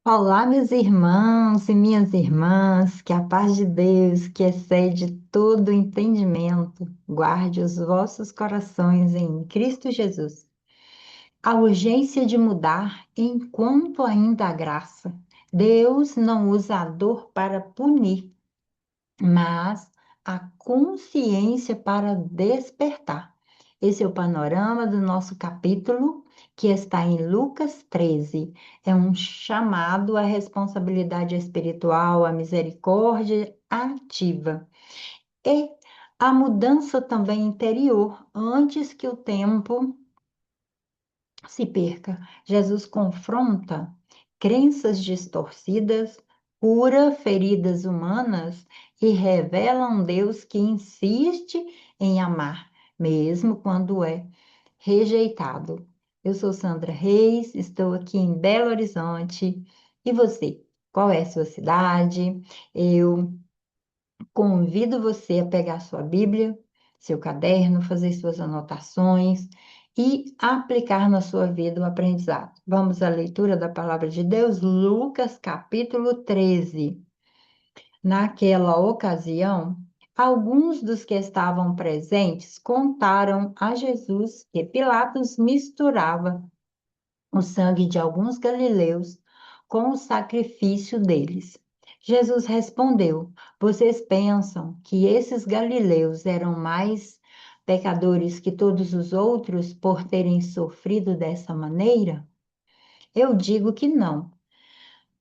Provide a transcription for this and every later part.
Olá, meus irmãos e minhas irmãs, que a paz de Deus, que excede todo entendimento, guarde os vossos corações em Cristo Jesus. A urgência de mudar enquanto ainda há graça. Deus não usa a dor para punir, mas a consciência para despertar. Esse é o panorama do nosso capítulo, que está em Lucas 13. É um chamado à responsabilidade espiritual, à misericórdia ativa e à mudança também interior, antes que o tempo se perca. Jesus confronta crenças distorcidas, cura feridas humanas e revela um Deus que insiste em amar, mesmo quando é rejeitado. Eu sou Sandra Reis, estou aqui em Belo Horizonte. E você? Qual é a sua cidade? Eu convido você a pegar sua Bíblia, seu caderno, fazer suas anotações e aplicar na sua vida o aprendizado. Vamos à leitura da palavra de Deus, Lucas capítulo 13. Naquela ocasião, alguns dos que estavam presentes contaram a Jesus que Pilatos misturava o sangue de alguns galileus com o sacrifício deles. Jesus respondeu: Vocês pensam que esses galileus eram mais pecadores que todos os outros por terem sofrido dessa maneira? Eu digo que não.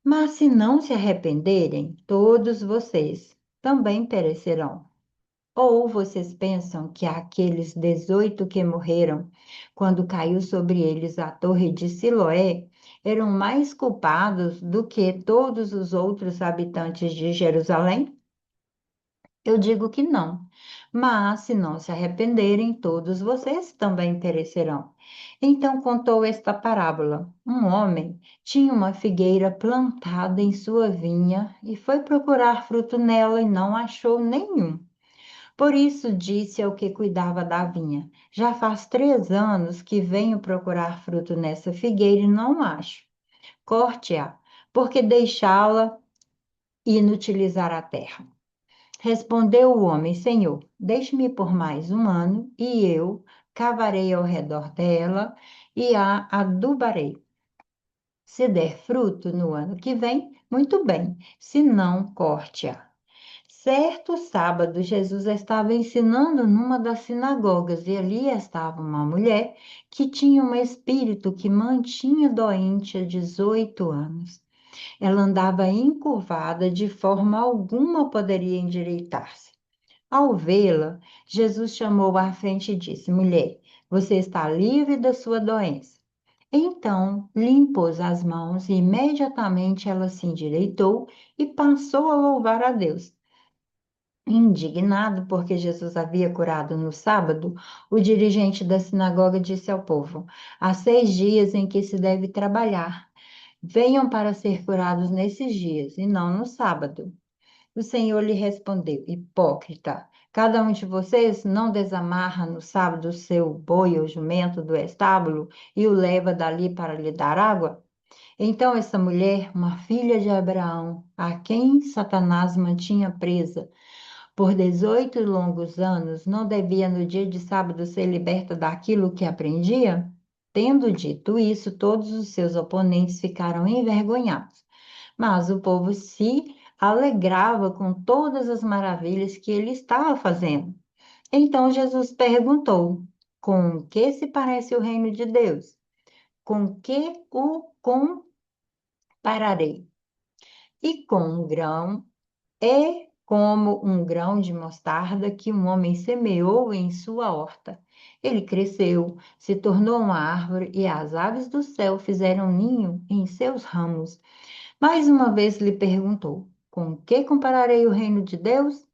Mas se não se arrependerem, todos vocês também perecerão. Ou vocês pensam que aqueles 18 que morreram quando caiu sobre eles a torre de Siloé eram mais culpados do que todos os outros habitantes de Jerusalém? Eu digo que não. Mas se não se arrependerem, todos vocês também perecerão. Então contou esta parábola. Um homem tinha uma figueira plantada em sua vinha e foi procurar fruto nela e não achou nenhum. Por isso disse ao que cuidava da vinha: Já faz 3 anos que venho procurar fruto nessa figueira e não acho. Corte-a, porque deixá-la inutilizar a terra. Respondeu o homem: Senhor, deixe-me por mais um ano, e eu cavarei ao redor dela e a adubarei. Se der fruto no ano que vem, muito bem, se não, corte-a. Certo sábado, Jesus estava ensinando numa das sinagogas e ali estava uma mulher que tinha um espírito que mantinha doente há 18 anos. Ela andava encurvada, de forma alguma poderia endireitar-se. Ao vê-la, Jesus chamou à frente e disse: Mulher, você está livre da sua doença. Então lhe impôs as mãos e imediatamente ela se endireitou e passou a louvar a Deus. Indignado porque Jesus havia curado no sábado, o dirigente da sinagoga disse ao povo: Há 6 dias em que se deve trabalhar. Venham para ser curados nesses dias, e não no sábado. O Senhor lhe respondeu: Hipócrita, cada um de vocês não desamarra no sábado o seu boi ou jumento do estábulo e o leva dali para lhe dar água? Então essa mulher, uma filha de Abraão, a quem Satanás mantinha presa, por 18 longos anos, não devia no dia de sábado ser liberta daquilo que aprendia? Tendo dito isso, todos os seus oponentes ficaram envergonhados, mas o povo se alegrava com todas as maravilhas que ele estava fazendo. Então Jesus perguntou: Com que se parece o reino de Deus? Com que o compararei? E com um grão É como um grão de mostarda que um homem semeou em sua horta. Ele cresceu, se tornou uma árvore e as aves do céu fizeram ninho em seus ramos. Mais uma vez lhe perguntou: Com que compararei o reino de Deus?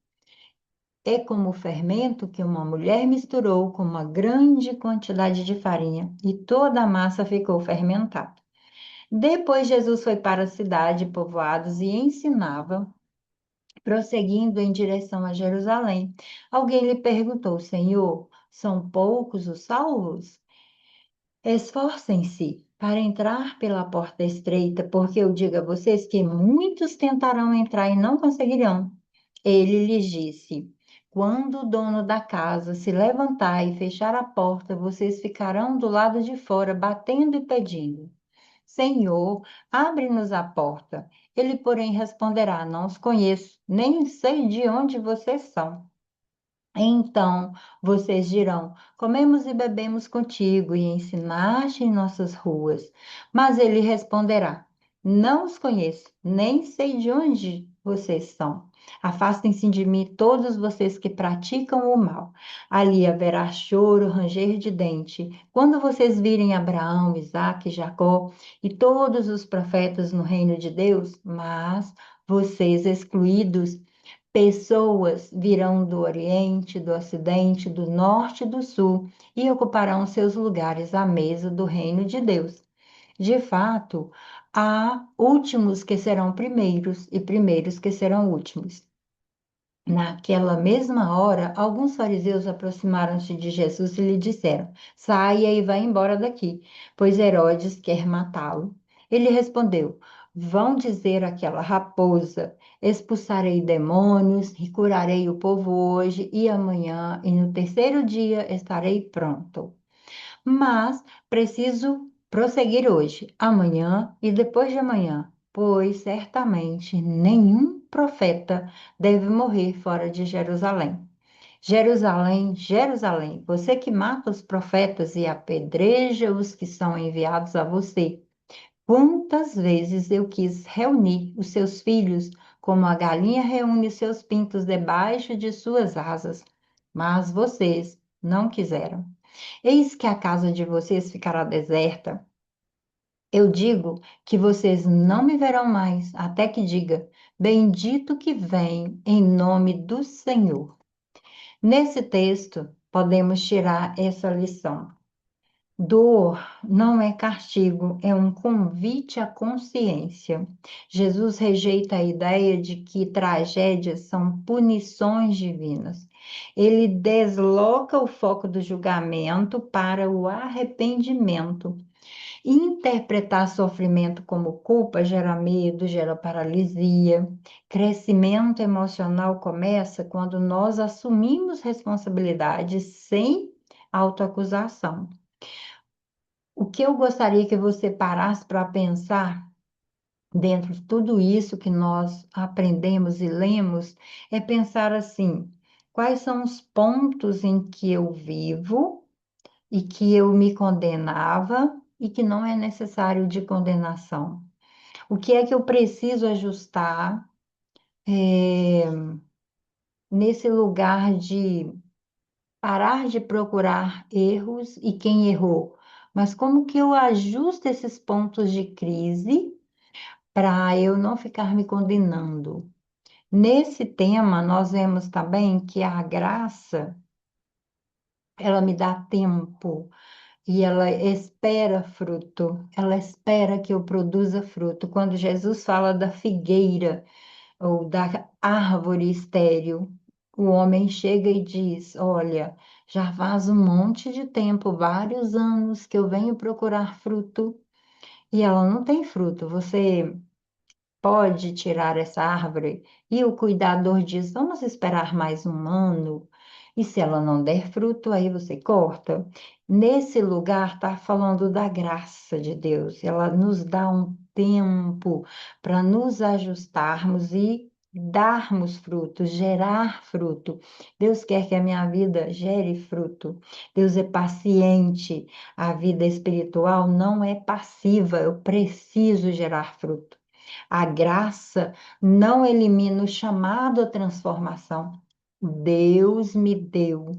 É como o fermento que uma mulher misturou com uma grande quantidade de farinha e toda a massa ficou fermentada. Depois Jesus foi para a cidade, povoados e ensinava prosseguindo em direção a Jerusalém. Alguém lhe perguntou: Senhor, são poucos os salvos? Esforcem-se para entrar pela porta estreita, porque eu digo a vocês que muitos tentarão entrar e não conseguirão. Ele lhes disse: quando o dono da casa se levantar e fechar a porta, vocês ficarão do lado de fora, batendo e pedindo: Senhor, abre-nos a porta. Ele, porém, responderá: Não os conheço, nem sei de onde vocês são. Então vocês dirão: Comemos e bebemos contigo e ensinaste em nossas ruas. Mas ele responderá: Não os conheço, nem sei de onde vocês são. Afastem-se de mim todos vocês que praticam o mal. Ali haverá choro, ranger de dente. Quando vocês virem Abraão, Isaque, Jacó e todos os profetas no reino de Deus, mas vocês excluídos, pessoas virão do Oriente, do Ocidente, do Norte e do Sul e ocuparão seus lugares à mesa do reino de Deus. De fato, há últimos que serão primeiros e primeiros que serão últimos. Naquela mesma hora, alguns fariseus aproximaram-se de Jesus e lhe disseram: Saia e vá embora daqui, pois Herodes quer matá-lo. Ele respondeu: Vão dizer àquela raposa: Expulsarei demônios e curarei o povo hoje e amanhã, e no terceiro dia estarei pronto. Mas preciso prosseguir hoje, amanhã e depois de amanhã, pois certamente nenhum profeta deve morrer fora de Jerusalém. Jerusalém, Jerusalém, você que mata os profetas e apedreja os que são enviados a você. Quantas vezes eu quis reunir os seus filhos, como a galinha reúne os seus pintos debaixo de suas asas, mas vocês não quiseram. Eis que a casa de vocês ficará deserta. Eu digo que vocês não me verão mais, até que diga: Bendito que vem em nome do Senhor. Nesse texto, podemos tirar essa lição. Dor não é castigo, é um convite à consciência. Jesus rejeita a ideia de que tragédias são punições divinas. Ele desloca o foco do julgamento para o arrependimento. Interpretar sofrimento como culpa gera medo, gera paralisia. Crescimento emocional começa quando nós assumimos responsabilidade sem autoacusação. O que eu gostaria que você parasse para pensar, dentro de tudo isso que nós aprendemos e lemos, é pensar assim: quais são os pontos em que eu vivo e que eu me condenava e que não é necessário de condenação? O que é que eu preciso ajustar, eh, nesse lugar de parar de procurar erros e quem errou? Mas como que eu ajusto esses pontos de crise para eu não ficar me condenando? Nesse tema, nós vemos também que a graça, ela me dá tempo e ela espera fruto, ela espera que eu produza fruto. Quando Jesus fala da figueira ou da árvore estéril, o homem chega e diz: Olha, já faz um monte de tempo, vários anos que eu venho procurar fruto e ela não tem fruto. Você pode tirar essa árvore? E o cuidador diz: Vamos esperar mais um ano. E se ela não der fruto, aí você corta. Nesse lugar está falando da graça de Deus. Ela nos dá um tempo para nos ajustarmos e darmos frutos, gerar fruto. Deus quer que a minha vida gere fruto. Deus é paciente. A vida espiritual não é passiva. Eu preciso gerar fruto. A graça não elimina o chamado à transformação. Deus me deu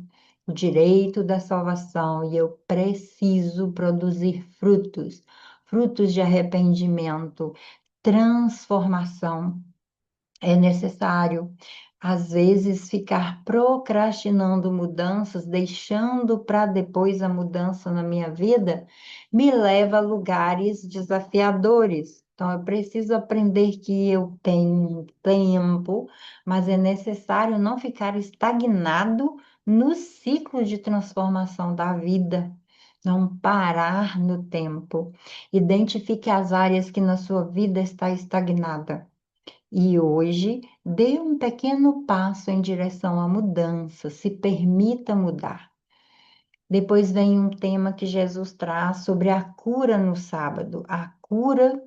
o direito da salvação e eu preciso produzir frutos, frutos de arrependimento, transformação. É necessário, às vezes, ficar procrastinando mudanças, deixando para depois a mudança na minha vida, me leva a lugares desafiadores. Então, eu preciso aprender que eu tenho tempo, mas é necessário não ficar estagnado no ciclo de transformação da vida. não parar no tempo. Identifique as áreas que na sua vida está estagnada. E hoje, dê um pequeno passo em direção à mudança, se permita mudar. Depois vem um tema que Jesus traz sobre a cura no sábado, a cura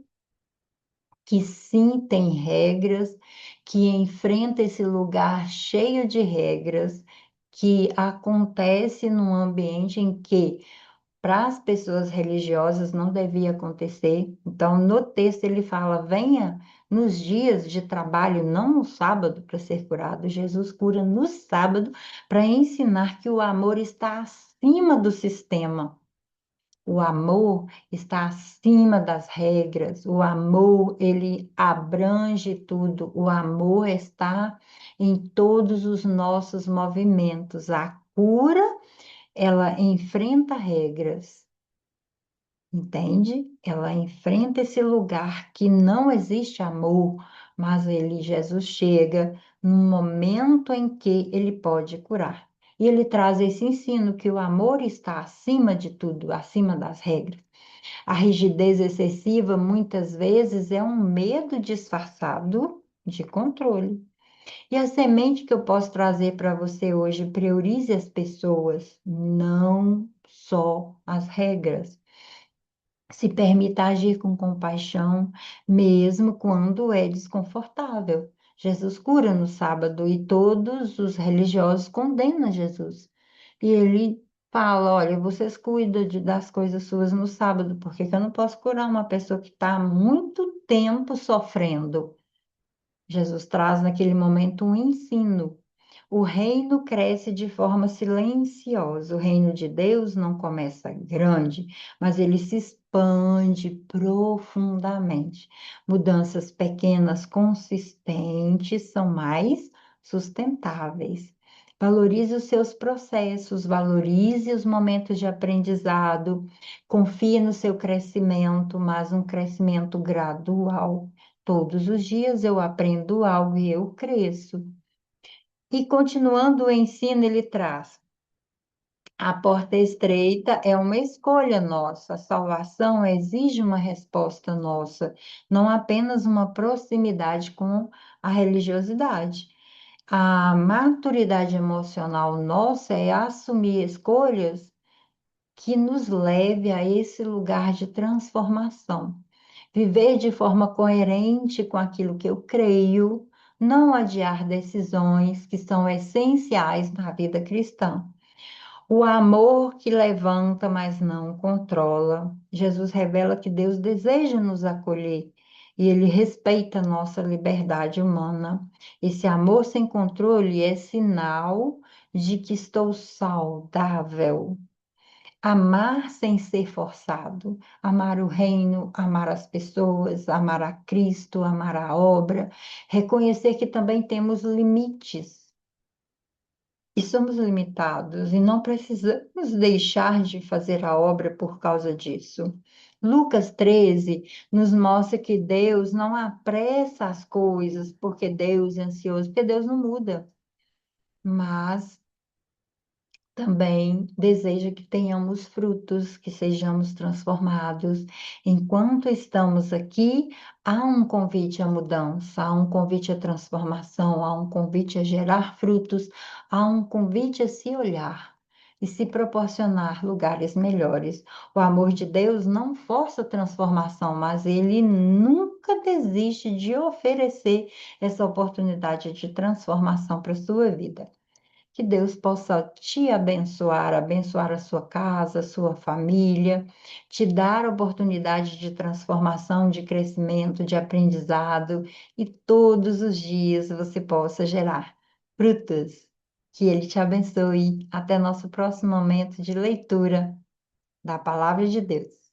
que sim tem regras, que enfrenta esse lugar cheio de regras, que acontece num ambiente em que para as pessoas religiosas não devia acontecer. Então, no texto ele fala: venha nos dias de trabalho, não no sábado, para ser curado. Jesus cura no sábado para ensinar que o amor está acima do sistema. O amor está acima das regras. O amor, ele abrange tudo. O amor está em todos os nossos movimentos. A cura, ela enfrenta regras. Entende? Ela enfrenta esse lugar que não existe amor, mas Jesus chega num momento em que ele pode curar. E ele traz esse ensino que o amor está acima de tudo, acima das regras. A rigidez excessiva muitas vezes é um medo disfarçado de controle. E a semente que eu posso trazer para você hoje, priorize as pessoas, não só as regras. Se permita agir com compaixão, mesmo quando é desconfortável. Jesus cura no sábado e todos os religiosos condenam Jesus. E ele fala: olha, vocês cuidam das coisas suas no sábado, porque que eu não posso curar uma pessoa que está há muito tempo sofrendo? Jesus traz naquele momento um ensino. O reino cresce de forma silenciosa. O reino de Deus não começa grande, mas ele se expande profundamente. Mudanças pequenas, consistentes, são mais sustentáveis. Valorize os seus processos, valorize os momentos de aprendizado, confie no seu crescimento, mas um crescimento gradual. Todos os dias eu aprendo algo e eu cresço. E continuando o ensino, ele traz: a porta estreita é uma escolha nossa, a salvação exige uma resposta nossa, não apenas uma proximidade com a religiosidade. A maturidade emocional nossa é assumir escolhas que nos leve a esse lugar de transformação. Viver de forma coerente com aquilo que eu creio, não adiar decisões que são essenciais na vida cristã. O amor que levanta, mas não controla. Jesus revela que Deus deseja nos acolher e ele respeita a nossa liberdade humana. Esse amor sem controle é sinal de que estou saudável. Amar sem ser forçado, amar o reino, amar as pessoas, amar a Cristo, amar a obra, reconhecer que também temos limites e somos limitados e não precisamos deixar de fazer a obra por causa disso. Lucas 13 nos mostra que Deus não apressa as coisas porque Deus é ansioso, porque Deus não muda, mas também deseja que tenhamos frutos, que sejamos transformados. Enquanto estamos aqui, há um convite à mudança, há um convite à transformação, há um convite a gerar frutos, há um convite a se olhar e se proporcionar lugares melhores. O amor de Deus não força a transformação, mas ele nunca desiste de oferecer essa oportunidade de transformação para a sua vida. Que Deus possa te abençoar, abençoar a sua casa, a sua família, te dar oportunidade de transformação, de crescimento, de aprendizado e todos os dias você possa gerar frutos. Que Ele te abençoe. Até nosso próximo momento de leitura da Palavra de Deus.